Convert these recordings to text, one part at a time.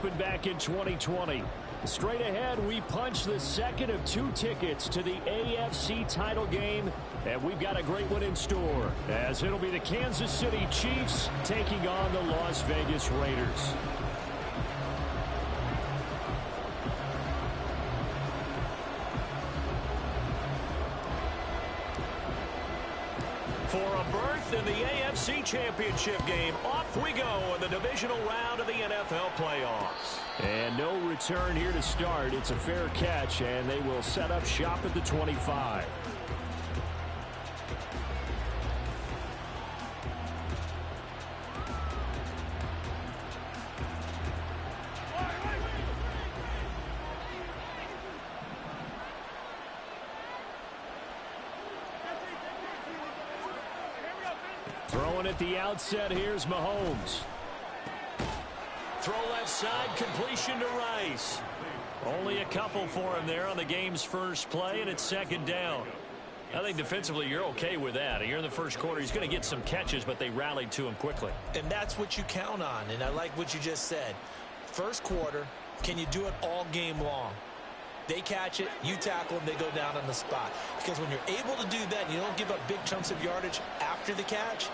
Back in 2020. Straight ahead, we punch the second of 2 tickets to the AFC title game, and we've got a great one in store, as it'll be the Kansas City Chiefs taking on the Las Vegas Raiders. For a berth in the AFC Championship game, off we go in the divisional round of the NFL playoffs. And no return here to start. It's a fair catch, and they will set up shop at the 25. Throwing at the outset, here's Mahomes. Throw left side, completion to Rice. Only a couple for him there on the game's first play, and it's second down. I think defensively you're okay with that. You're in the first quarter. He's going to get some catches, but they rallied to him quickly. And that's what you count on, and I like what you just said. First quarter, can you do it all game long? They catch it, you tackle them, they go down on the spot. Because when you're able to do that and you don't give up big chunks of yardage after the catch,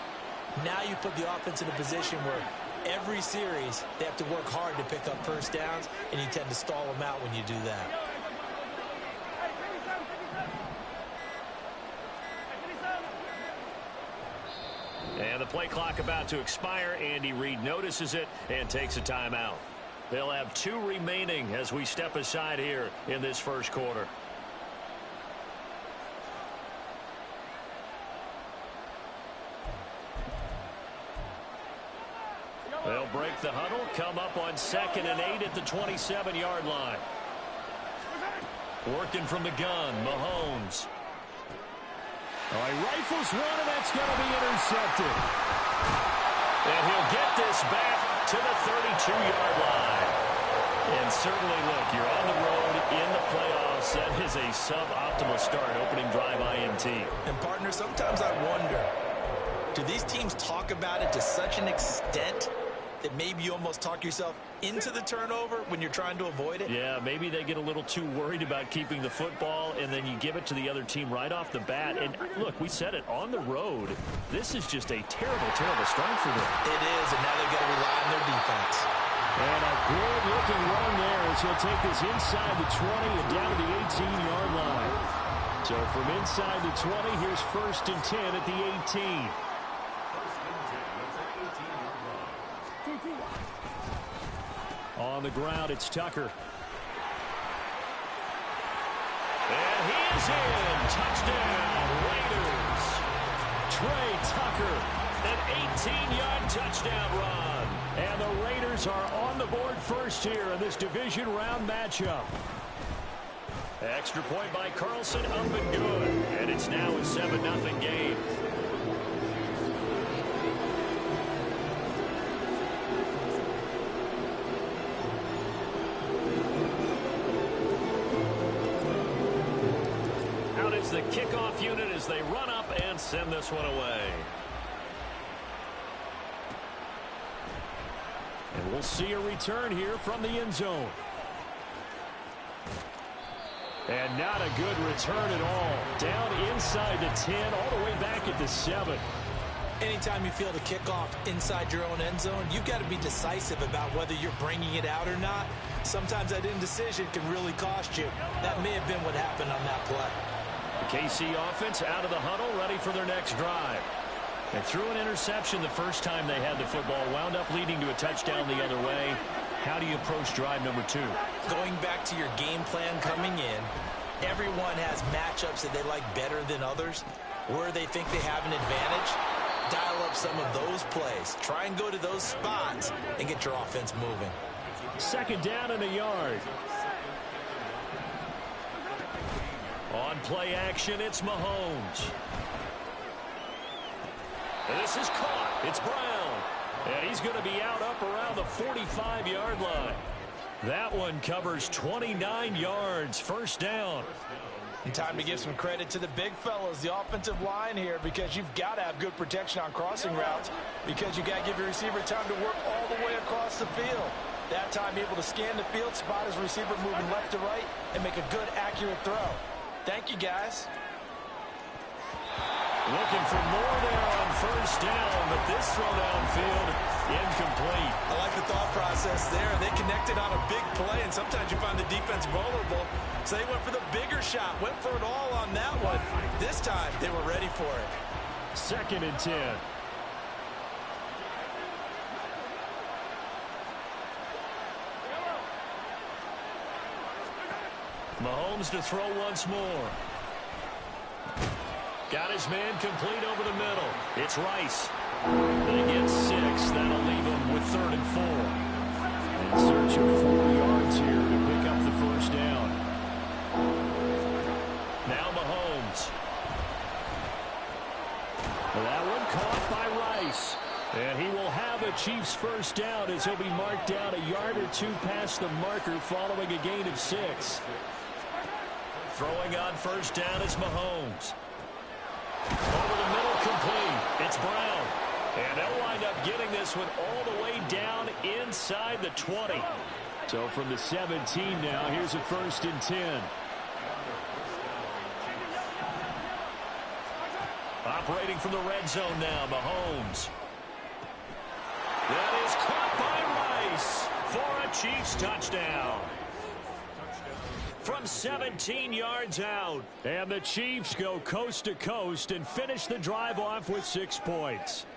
now you put the offense in a position where every series they have to work hard to pick up first downs, and you tend to stall them out when you do that. And the play clock about to expire. Andy Reid notices it and takes a timeout. They'll have 2 remaining as we step aside here in this first quarter. They'll break the huddle, come up on 2nd and 8 at the 27-yard line. Working from the gun, Mahomes. Oh, he rifles one, and that's going to be intercepted. And he'll get this back to the 32-yard line. And certainly, look, you're on the road in the playoffs. That is a suboptimal start, opening drive INT. And, partner, sometimes I wonder, do these teams talk about it to such an extent that maybe you almost talk yourself into the turnover when you're trying to avoid it? Yeah, maybe they get a little too worried about keeping the football, and then you give it to the other team right off the bat. And, look, we said it, on the road, this is just a terrible, terrible start for them. It is, and now they've got to rely on their defense. And a good-looking run there as he'll take this inside the 20 and down to the 18-yard line. So from inside the 20, here's 1st and 10 at the 18. On the ground, it's Tucker. And he is in. Touchdown, Raiders. Trey Tucker, an 18-yard touchdown run. And the Raiders are on the board first here in this division round matchup. Extra point by Carlson, up and good. And it's now a 7-0 game. The kickoff unit as they run up and send this one away. And we'll see a return here from the end zone. And not a good return at all. Down inside the 10, all the way back at the 7. Anytime you feel the kickoff inside your own end zone, you've got to be decisive about whether you're bringing it out or not. Sometimes that indecision can really cost you. That may have been what happened on that play. The KC offense out of the huddle, ready for their next drive. They threw an interception the first time they had the football, wound up leading to a touchdown the other way. How do you approach drive number 2? Going back to your game plan coming in, everyone has matchups that they like better than others, where they think they have an advantage. Dial up some of those plays. Try and go to those spots and get your offense moving. 2nd down and a yard. On play action, it's Mahomes. And this is caught. It's Brown. And he's going to be out up around the 45-yard line. That one covers 29 yards. 1st down. And time to give some credit to the big fellas, the offensive line here, because you've got to have good protection on crossing routes, because you got to give your receiver time to work all the way across the field. That time able to scan the field, spot his receiver moving left to right, and make a good, accurate throw. Thank you, guys. Looking for more there on first down, but this throw downfield incomplete. I like the thought process there. They connected on a big play, and sometimes you find the defense vulnerable. So they went for the bigger shot, went for it all on that one. This time, they were ready for it. 2nd and 10. Mahomes to throw once more. Got his man complete over the middle. It's Rice. They get 6. That'll leave him with 3rd and 4. In search of 4 yards here to pick up the first down. Now Mahomes. That one caught by Rice. And he will have a Chiefs first down as he'll be marked down a yard or 2 past the marker following a gain of 6. Throwing on first down is Mahomes. Over the middle, complete. It's Brown. And they'll wind up getting this one all the way down inside the 20. So from the 17 now, here's a 1st and 10. Operating from the red zone now, Mahomes. That is caught by Rice for a Chiefs touchdown. From 17 yards out. And the Chiefs go coast to coast and finish the drive off with 6 points.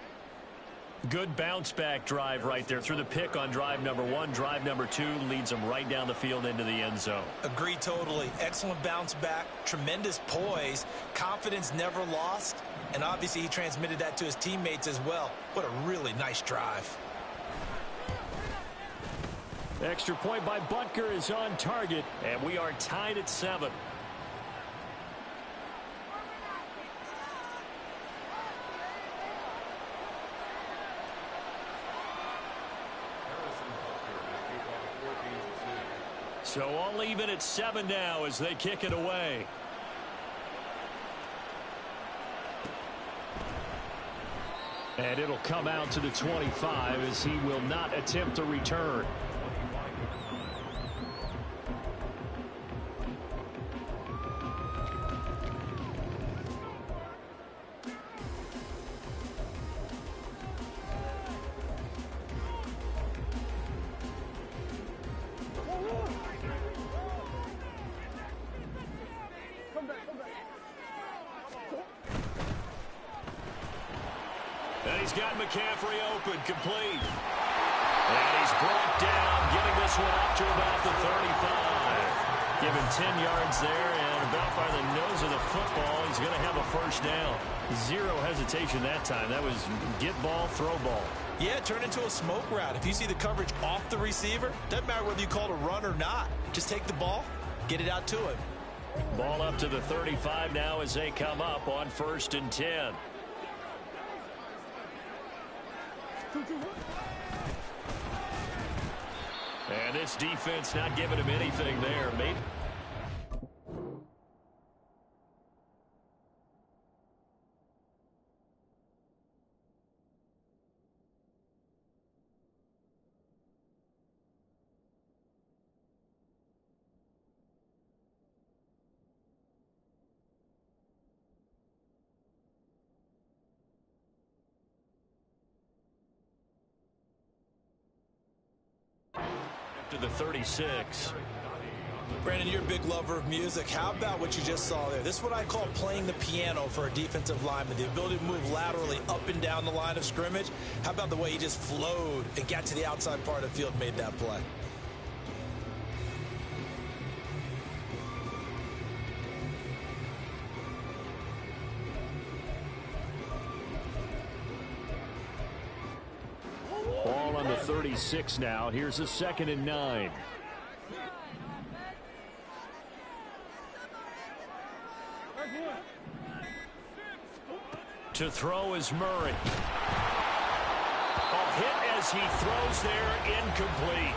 Good bounce-back drive right there. Through the pick on drive number 1. Drive number 2 leads them right down the field into the end zone. Agree totally. Excellent bounce back. Tremendous poise. Confidence never lost. And obviously he transmitted that to his teammates as well. What a really nice drive. Extra point by Butker is on target, and we are tied at 7. So I'll leave it at 7 now as they kick it away. And it'll come out to the 25 as he will not attempt a return. And he's got McCaffrey open, complete. And he's brought down, getting this one up to about the 35. Given 10 yards there, and about by the nose of the football, he's going to have a first down. 0 hesitation that time. That was get ball, throw ball. Yeah, turn into a smoke route. If you see the coverage off the receiver, doesn't matter whether you call it a run or not. Just take the ball, get it out to him. Ball up to the 35 now as they come up on 1st and 10. And this defense not giving him anything there. Maybe. To the 36. Brandon, you're a big lover of music. How about what you just saw there? This is what I call playing the piano for a defensive lineman. The ability to move laterally up and down the line of scrimmage. How about the way he just flowed and got to the outside part of the field and made that play? Ball on the 36 now. Here's a 2nd and 9. To throw is Murray. A hit as he throws there, incomplete.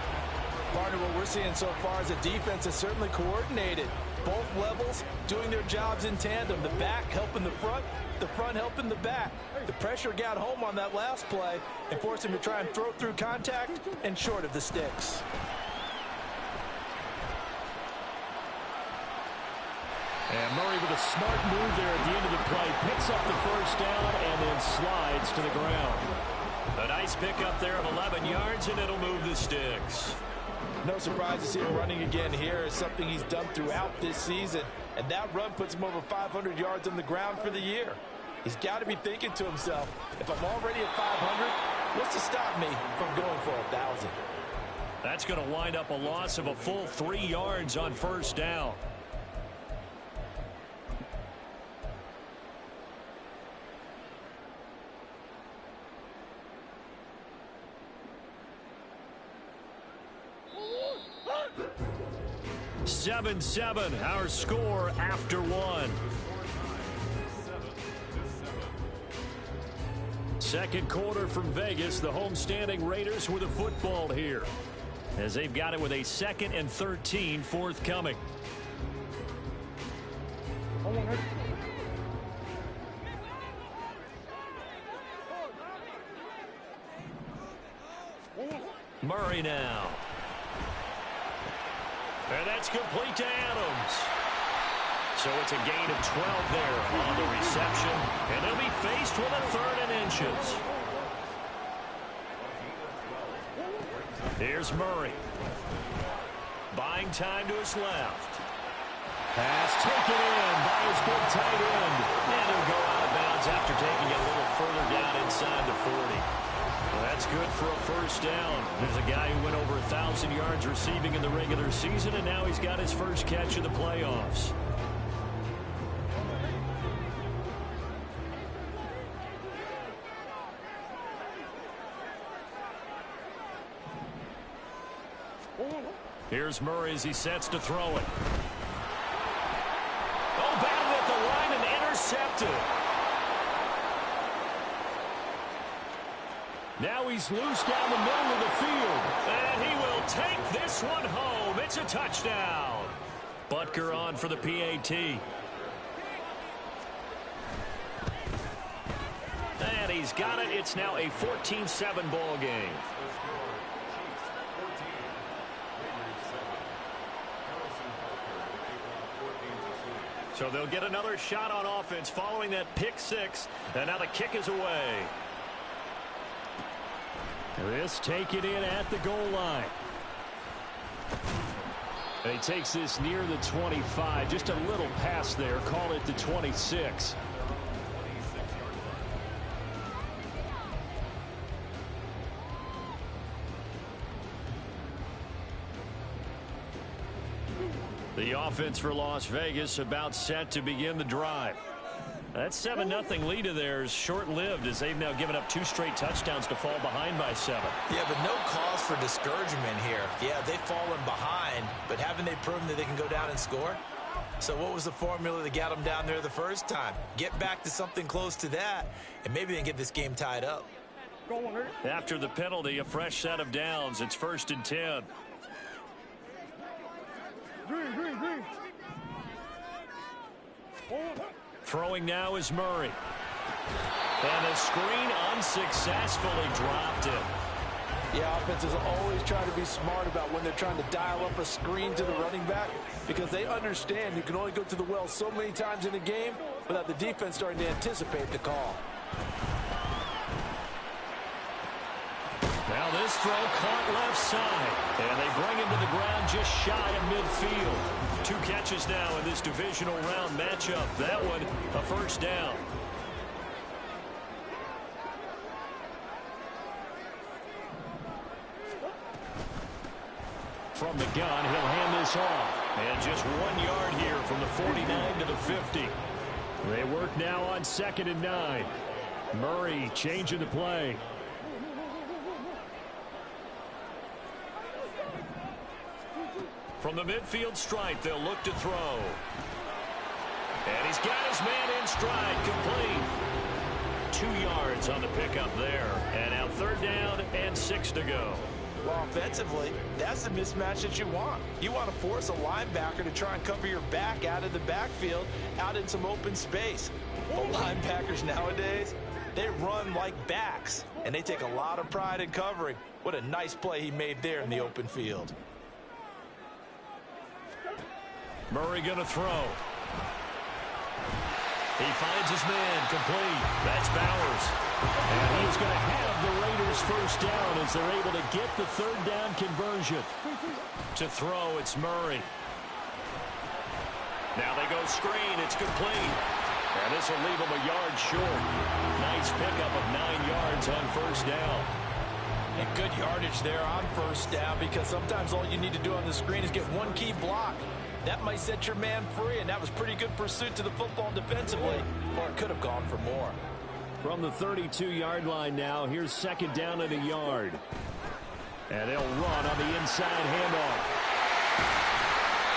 Partner, what we're seeing so far is a defense that's certainly coordinated. Both levels doing their jobs in tandem. The back helping the front helping the back. The pressure got home on that last play and forced him to try and throw through contact and short of the sticks. And Murray with a smart move there at the end of the play. Picks up the first down and then slides to the ground. A nice pickup there of 11 yards, and it'll move the sticks. No surprise to see him running again here. It's something he's done throughout this season. And that run puts him over 500 yards on the ground for the year. He's got to be thinking to himself, if I'm already at 500, what's to stop me from going for 1,000? That's going to wind up a loss of a full 3 yards on first down. Seven, our score after one. Second quarter from Vegas. The homestanding Raiders with the football here, as they've got it with a 2nd and 13 forthcoming. Murray now. And that's complete to Adams. So it's a gain of 12 there on the reception. And they'll be faced with a 3rd and inches. Here's Murray. Buying time to his left. Pass taken in by his big tight end. And he'll go out of bounds after taking it a little further down inside the 40. Well, that's good for a first down. There's a guy who went over 1,000 yards receiving in the regular season, and now he's got his first catch of the playoffs. Here's Murray as he sets to throw it. Oh, batted at the line and intercepted. Now he's loose down the middle of the field. And he will take this one home. It's a touchdown. Butker on for the PAT. And he's got it. It's now a 14-7 ball game. So they'll get another shot on offense following that pick six. And now the kick is away. This taken in at the goal line. And he takes this near the 25. Just a little pass there. Call it the 26. The offense for Las Vegas about set to begin the drive. That 7-0 lead of theirs short-lived, as they've now given up 2 straight touchdowns to fall behind by 7. Yeah, but no cause for discouragement here. Yeah, they've fallen behind, but haven't they proven that they can go down and score? So what was the formula that got them down there the first time? Get back to something close to that, and maybe they can get this game tied up. After the penalty, a fresh set of downs. It's 1st and 10. Throwing now is Murray. And the screen unsuccessfully dropped it. Yeah, offenses always try to be smart about when they're trying to dial up a screen to the running back, because they understand you can only go to the well so many times in a game without the defense starting to anticipate the call. Now this throw caught left side. And they bring him to the ground just shy of midfield. 2 catches now in this divisional round matchup. That one, a first down. From the gun, he'll hand this off. And just 1 yard here from the 49 to the 50. They work now on 2nd and 9. Murray changing the play. From the midfield stripe, they'll look to throw. And he's got his man in stride, complete. 2 yards on the pickup there. And now 3rd down and 6 to go. Well, offensively, that's the mismatch that you want. You want to force a linebacker to try and cover your back out of the backfield, out in some open space. But linebackers nowadays, they run like backs, and they take a lot of pride in covering. What a nice play he made there in the open field. Murray going to throw. He finds his man complete. That's Bowers. And he's going to have the Raiders first down as they're able to get the third down conversion. To throw, it's Murray. Now they go screen. It's complete. And this will leave him a yard short. Nice pickup of 9 yards on first down. And good yardage there on first down, because sometimes all you need to do on the screen is get one key block. That might set your man free, and that was pretty good pursuit to the football defensively, or it could have gone for more. From the 32-yard line now, here's second down and a yard. And they'll run on the inside handoff.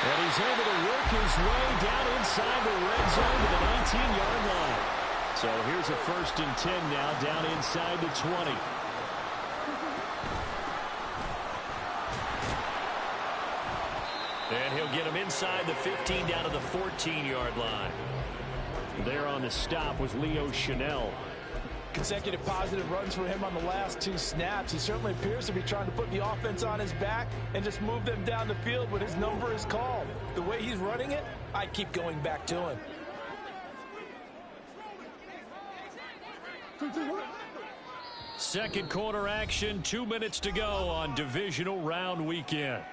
And he's able to work his way down inside the red zone to the 19-yard line. So here's a 1st and 10 now, down inside the 20. And he'll get him inside the 15 down to the 14-yard line. There on the stop was Leo Chanel. Consecutive positive runs for him on the last 2 snaps. He certainly appears to be trying to put the offense on his back and just move them down the field when his number is called. The way he's running it, I keep going back to him. Second quarter action, 2 minutes to go on divisional round weekend.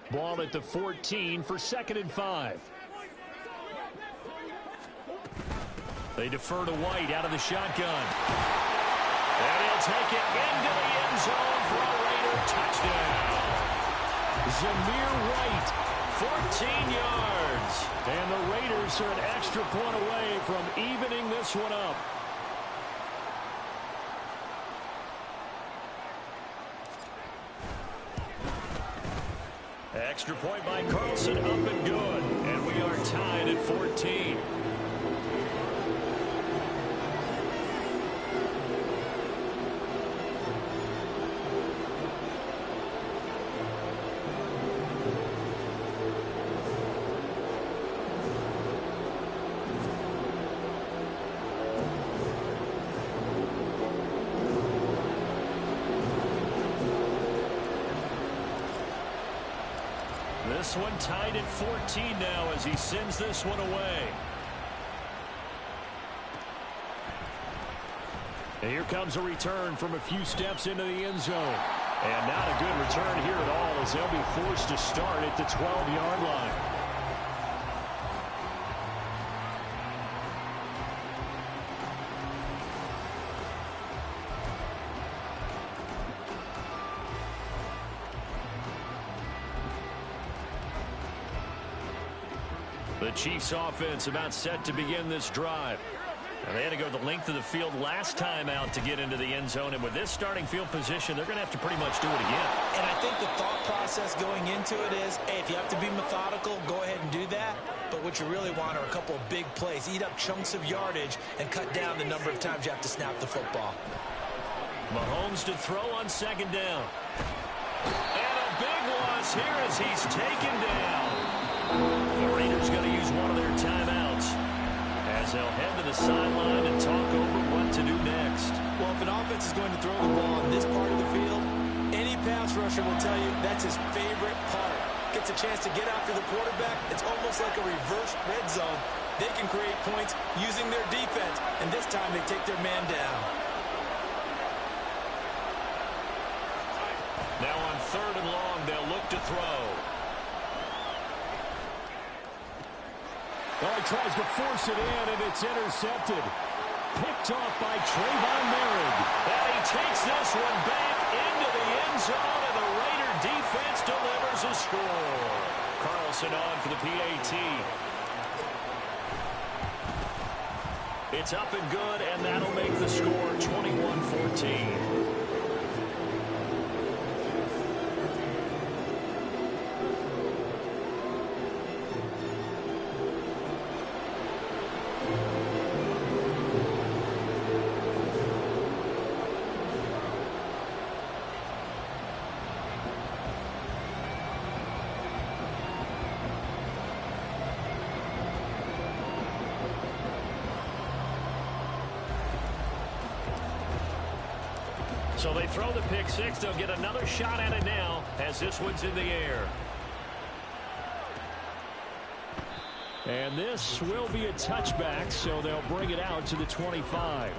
Ball at the 14 for 2nd and 5. They defer to White out of the shotgun. And he'll take it into the end zone for a Raider touchdown. Zamir White, 14 yards. And the Raiders are an extra point away from evening this one up. Extra point by Carlson, up and good. And we are tied at 14. This one tied at 14 now as he sends this one away. And here comes a return from a few steps into the end zone. And not a good return here at all as they'll be forced to start at the 12-yard line. The Chiefs offense about set to begin this drive. And they had to go the length of the field last time out to get into the end zone. And with this starting field position, they're going to have to pretty much do it again. And I think the thought process going into it is, hey, if you have to be methodical, go ahead and do that. But what you really want are a couple of big plays. Eat up chunks of yardage and cut down the number of times you have to snap the football. Mahomes to throw on second down. And a big loss here as he's taken down. The Raiders going to use one of their timeouts as they'll head to the sideline and talk over what to do next. Well, if an offense is going to throw the ball on this part of the field, any pass rusher will tell you that's his favorite part. Gets a chance to get after the quarterback. It's almost like a reverse red zone. They can create points using their defense, and this time they take their man down. Now on 3rd and long, they'll look to throw. Well, he tries to force it in, and it's intercepted. Picked off by Trayvon Merritt. And he takes this one back into the end zone, and the Raider defense delivers a score. Carlson on for the PAT. It's up and good, and that'll make the score 21-14. So they throw the pick six. They'll get another shot at it now as this one's in the air. And this will be a touchback, so they'll bring it out to the 25.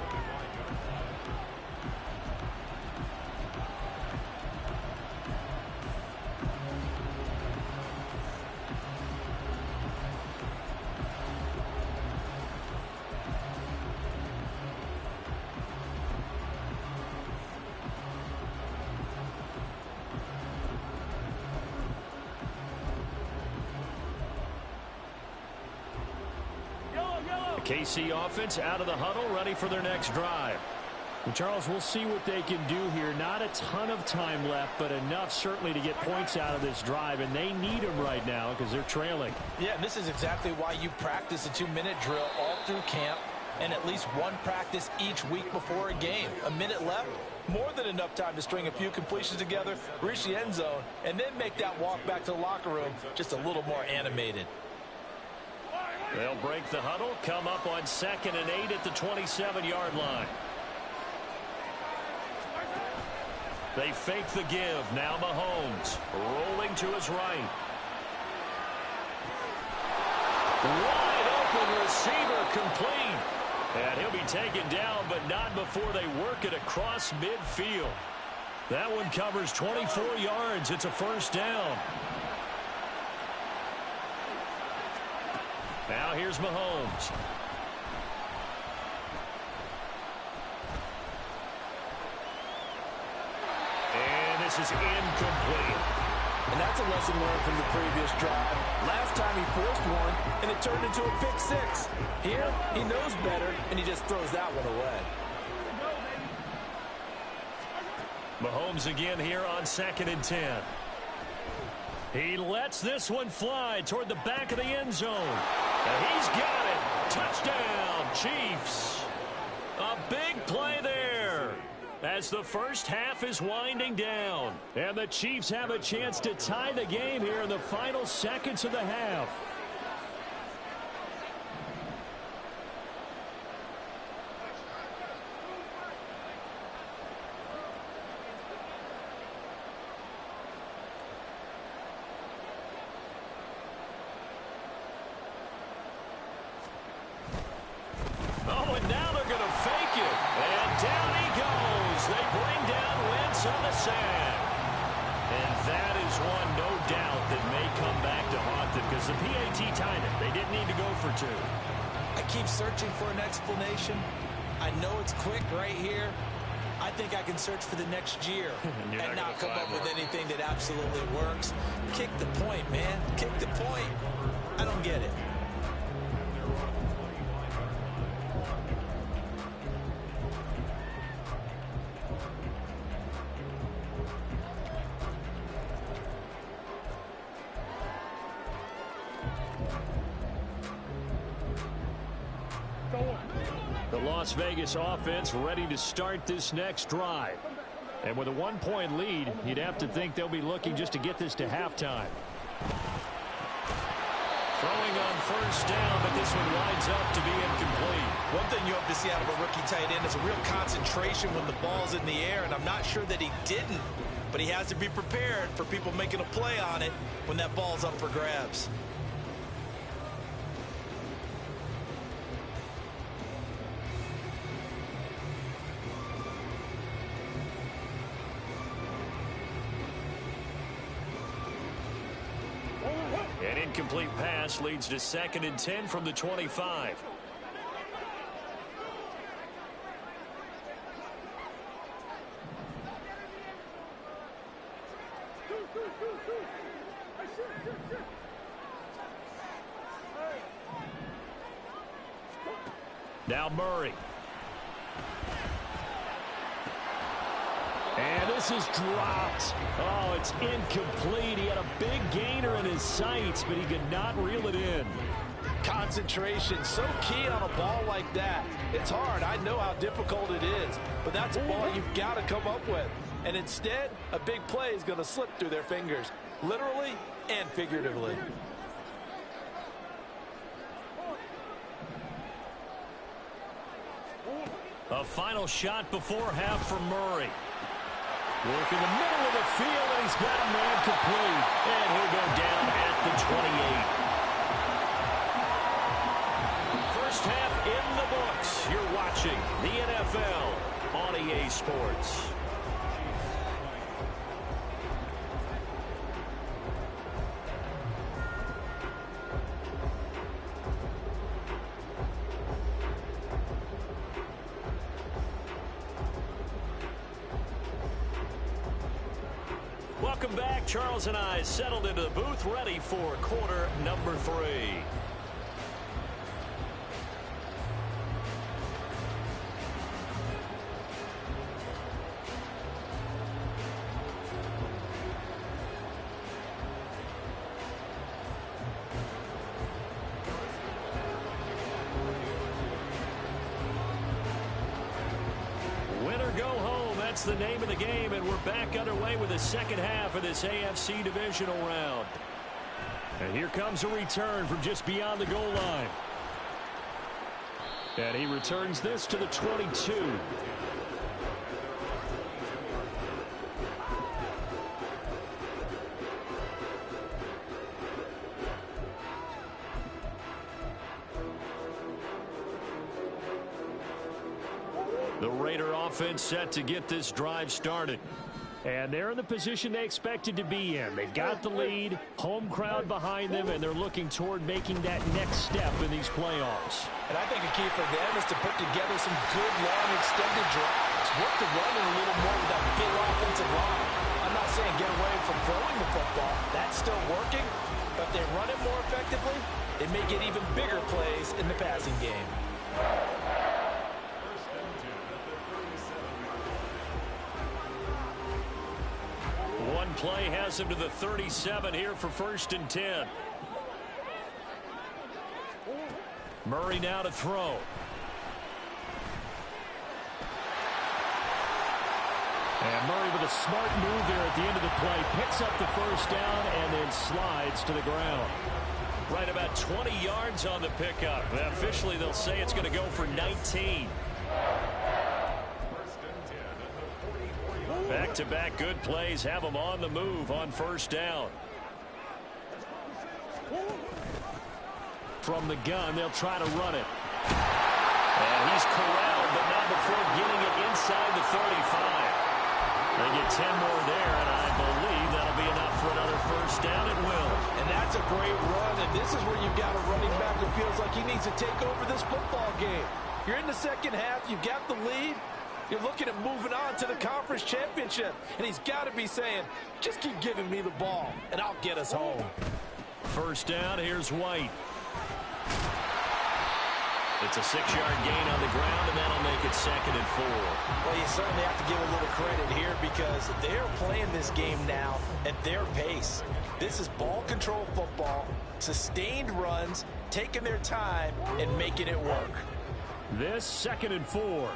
KC offense out of the huddle, ready for their next drive. And Charles, we'll see what they can do here. Not a ton of time left, but enough certainly to get points out of this drive, and they need them right now because they're trailing. Yeah, and this is exactly why you practice a 2-minute drill all through camp and at least one practice each week before a game. A minute left, more than enough time to string a few completions together, reach the end zone, and then make that walk back to the locker room just a little more animated. They'll break the huddle, come up on 2nd and 8 at the 27-yard line. They fake the give. Now Mahomes rolling to his right. Wide open receiver complete. And he'll be taken down, but not before they work it across midfield. That one covers 24 yards. It's a first down. Now here's Mahomes. And this is incomplete. And that's a lesson learned from the previous drive. Last time he forced one, and it turned into a pick six. Here, he knows better, and he just throws that one away. Mahomes again here on 2nd and 10. He lets this one fly toward the back of the end zone. And he's got it. Touchdown, Chiefs. A big play there as the first half is winding down. And the Chiefs have a chance to tie the game here in the final seconds of the half. Oh, and now they're going to fake it. And down he goes. They bring down Wentz on the sack. And that is one, no doubt, that may come back to haunt them because the PAT tied it. They didn't need to go for two. I keep searching for an explanation. I know it's quick right here. I think I can search for the next year and not come up with anything that absolutely works. Kick the point, man. Kick the point. I don't get it. The Las Vegas offense ready to start this next drive. And with a 1-point lead, you'd have to think they'll be looking just to get this to halftime. Throwing on first down, but this one winds up to be incomplete. One thing you hope to see out of a rookie tight end is a real concentration when the ball's in the air, and I'm not sure that he didn't, but he has to be prepared for people making a play on it when that ball's up for grabs. An incomplete pass leads to 2nd and 10 from the 25. Now Murray. And this is dropped. Oh, it's incomplete. He had a big gainer in his sights, but he could not reel it in. Concentration, so key on a ball like that. It's hard. I know how difficult it is, but that's a ball you've got to come up with. And instead, a big play is going to slip through their fingers, literally and figuratively. A final shot before half for Murray. Work in the middle of the field, and he's got a man complete. And he'll go down at the 28. First half in the books. You're watching the NFL on EA Sports. Welcome back. Charles and I settled into the booth, ready for quarter number 3. That's the name of the game, and we're back underway with the second half of this AFC divisional round. And here comes a return from just beyond the goal line. And he returns this to the 22. The Raider offense set to get this drive started. And they're in the position they expected to be in. They've got the lead, home crowd behind them, and they're looking toward making that next step in these playoffs. And I think a key for them is to put together some good, long, extended drives. Work the running a little more with that big offensive line. I'm not saying get away from throwing the football. That's still working. But if they run it more effectively, they may get even bigger plays in the passing game. One play has him to the 37 here for 1st and 10. Murray now to throw. And Murray with a smart move there at the end of the play. Picks up the first down and then slides to the ground. Right about 20 yards on the pickup. Officially, they'll say it's going to go for 19. Back-to-back good plays have them on the move on 1st down. From the gun, they'll try to run it. And he's corralled, but not before getting it inside the 35. They get 10 more there, and I believe that'll be enough for another 1st down. It will. And that's a great run, and this is where you've got a running back who feels like he needs to take over this football game. You're in the second half, you've got the lead. You're looking at moving on to the conference championship. And he's got to be saying, just keep giving me the ball, and I'll get us home. 1st down, here's White. It's a 6-yard gain on the ground, and that'll make it 2nd and 4. Well, you certainly have to give a little credit here because they're playing this game now at their pace. This is ball control football, sustained runs, taking their time, and making it work. This 2nd and 4.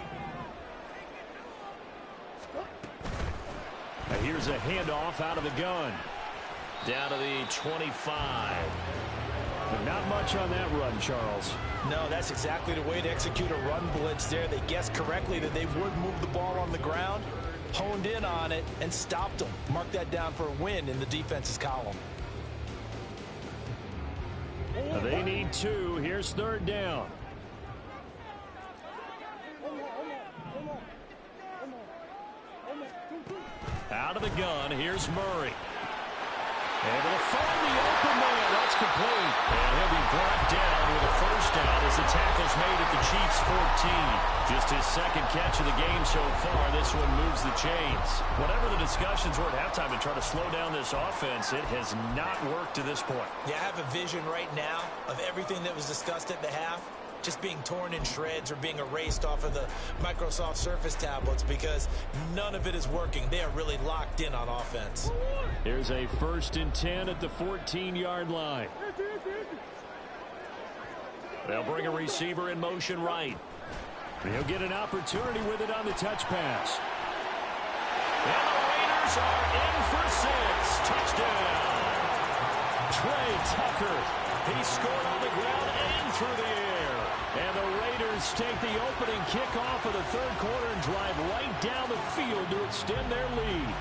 Here's a handoff out of the gun. Down to the 25. But not much on that run, Charles. No, that's exactly the way to execute a run blitz there. They guessed correctly that they would move the ball on the ground, honed in on it, and stopped them. Mark that down for a win in the defense's column. They need 2. Here's 3rd down. Out of the gun, here's Murray. Able to find the open man. That's complete. And he'll be brought down with a 1st down as the tackle's made at the Chiefs' 14. Just his 2nd catch of the game so far. This one moves the chains. Whatever the discussions were at halftime to try to slow down this offense, it has not worked to this point. Yeah, I have a vision right now of everything that was discussed at the half. just being torn in shreds or being erased off of the Microsoft Surface tablets because none of it is working. They are really locked in on offense. Here's a 1st and 10 at the 14-yard line. They'll bring a receiver in motion right. He'll get an opportunity with it on the touch pass. And the Raiders are in for 6. Touchdown. Trey Tucker. He scored on the ground and through the air. And the Raiders take the opening kickoff of the 3rd quarter and drive right down the field to extend their lead.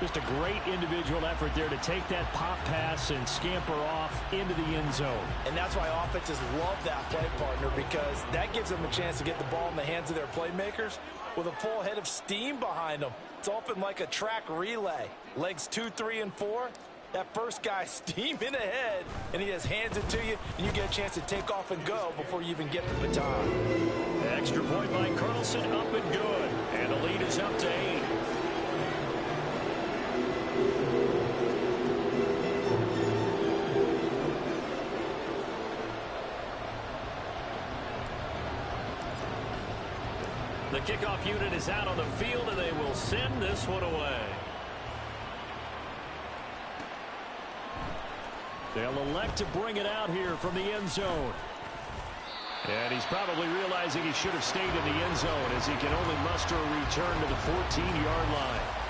Just a great individual effort there to take that pop pass and scamper off into the end zone. And that's why offenses love that play, partner, because that gives them a chance to get the ball in the hands of their playmakers with a full head of steam behind them. It's often like a track relay. Legs 2, 3, and 4. That first guy steaming ahead, and he just hands it to you, and you get a chance to take off and go before you even get the baton. Extra point by Carlson, up and good. And the lead is up to 8. The kickoff unit is out on the field, and they will send this one away. They'll elect to bring it out here from the end zone. And he's probably realizing he should have stayed in the end zone as he can only muster a return to the 14-yard line.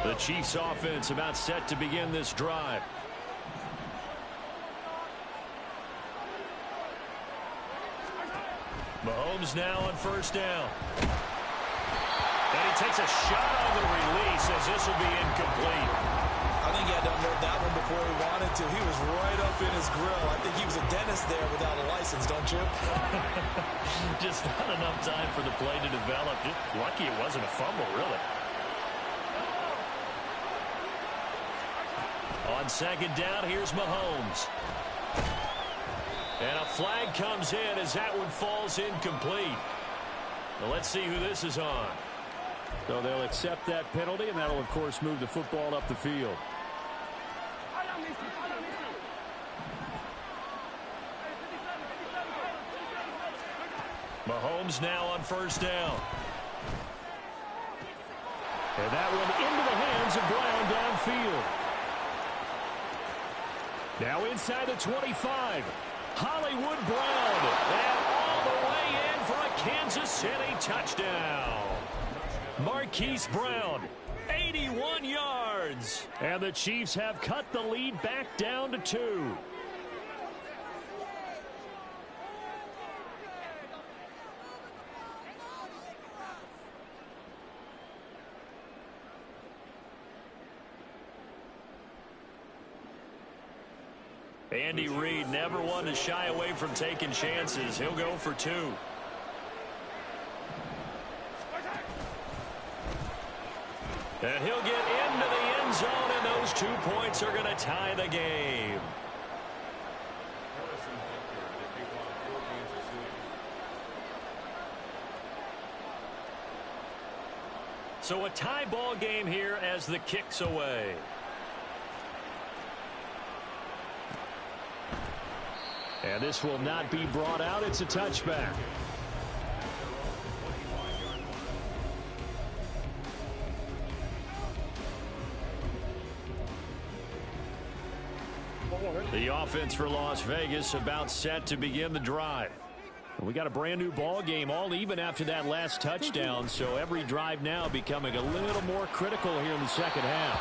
The Chiefs offense about set to begin this drive. Mahomes now on 1st down. And he takes a shot on the release as this will be incomplete. I think he had to unload that one before he wanted to. He was right up in his grill. I think he was a dentist there without a license, don't you? Just not enough time for the play to develop. Just lucky it wasn't a fumble, really. On 2nd down, here's Mahomes. And a flag comes in as that one falls incomplete. Well, let's see who this is on. So they'll accept that penalty, and that'll, of course, move the football up the field. Mahomes now on 1st down. And that one into the hands of Brown downfield. Now inside the 25. Hollywood Brown. And all the way in for a Kansas City touchdown. Marquise Brown, 81 yards. And the Chiefs have cut the lead back down to 2. Andy Reid never one to shy away from taking chances. He'll go for 2. And he'll get into the end zone, and those 2 points are going to tie the game. So a tie ball game here as the kick's away. And this will not be brought out. It's a touchback. The offense for Las Vegas about set to begin the drive. We got a brand new ball game, all even after that last touchdown, so every drive now becoming a little more critical here in the second half.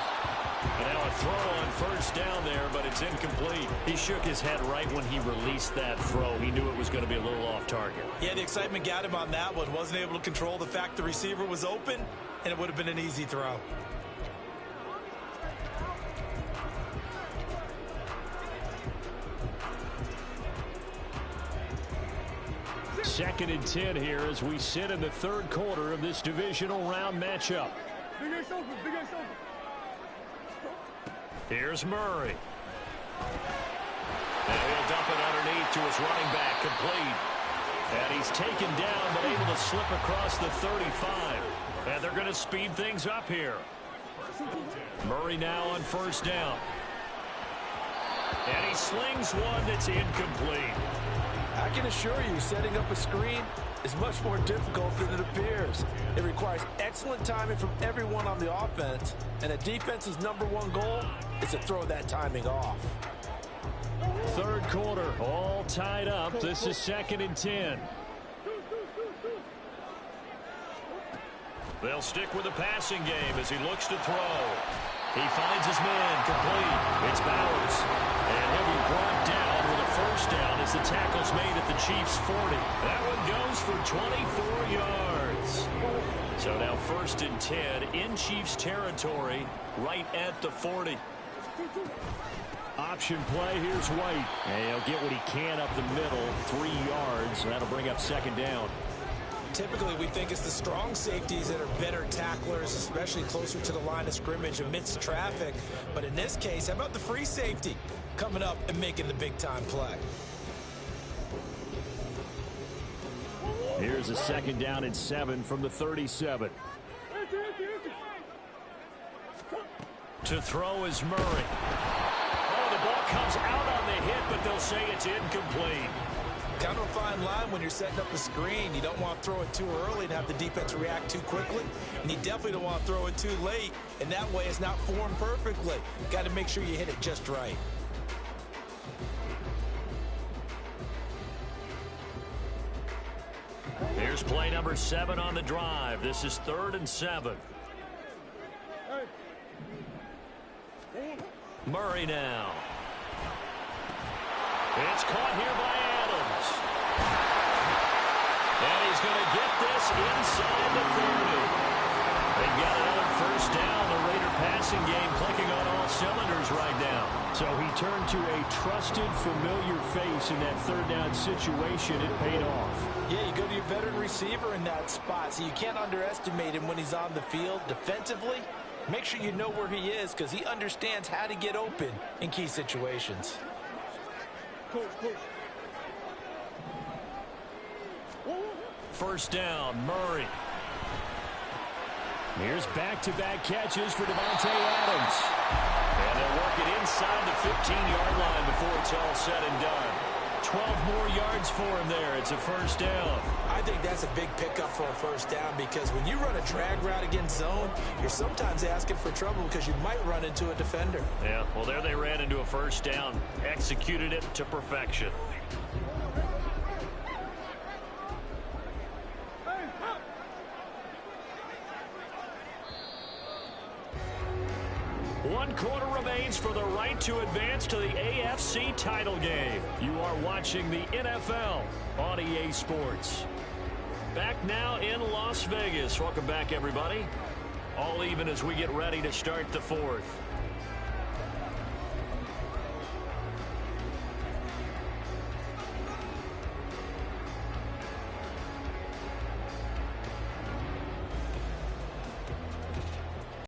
And now a throw on 1st down there, but it's incomplete. He shook his head right when he released that throw. He knew it was going to be a little off target. Yeah, the excitement got him on that one. Wasn't able to control the fact the receiver was open, and it would have been an easy throw. Second and 10 here as we sit in the 3rd quarter of this divisional round matchup. Here's Murray. And he'll dump it underneath to his running back, complete. And he's taken down, but able to slip across the 35. And they're going to speed things up here. Murray now on first down. And he slings one that's incomplete. I can assure you, setting up a screen is much more difficult than it appears. It requires excellent timing from everyone on the offense, and a defense's #1 goal is to throw that timing off. Third quarter, all tied up. This is 2nd and 10. They'll stick with the passing game as he looks to throw. He finds his man, complete. It's Bowers. And he'll be brought down with a first down as the tackle's made at the Chiefs' 40. That one goes for 24 yards. So now 1st and 10 in Chiefs territory, right at the 40. Option play, here's White. And he'll get what he can up the middle, 3 yards. And that'll bring up 2nd down. Typically, we think it's the strong safeties that are better tacklers, especially closer to the line of scrimmage amidst traffic. But in this case, how about the free safety coming up and making the big-time play? Here's a 2nd down and 7 from the 37. To throw is Murray. Oh, the ball comes out on the hit, but they'll say it's incomplete. Kind of a fine line when you're setting up a screen. You don't want to throw it too early and have the defense react too quickly. And you definitely don't want to throw it too late. And that way it's not formed perfectly. Got to make sure you hit it just right. Here's play number 7 on the drive. This is 3rd and 7. Murray now. It's caught here by Adams. And he's going to get this inside the 30. They've got another first down. The Raider passing game clicking on all cylinders right now. So he turned to a trusted, familiar face in that 3rd down situation. It paid off. Yeah, you go to your veteran receiver in that spot, so you can't underestimate him when he's on the field defensively. Make sure you know where he is because he understands how to get open in key situations. First down, Murray. Here's back-to-back catches for Davante Adams. And they'll work it inside the 15-yard line before it's all said and done. 12 more yards for him there. It's a first down. I think that's a big pickup for a first down because when you run a drag route against zone, you're sometimes asking for trouble because you might run into a defender. Yeah, well, there they ran into a first down. Executed it to perfection. One quarter remains for the right to advance to the AFC title game. You are watching the NFL on EA Sports. Back now in Las Vegas. Welcome back, everybody. All even as we get ready to start the 4th.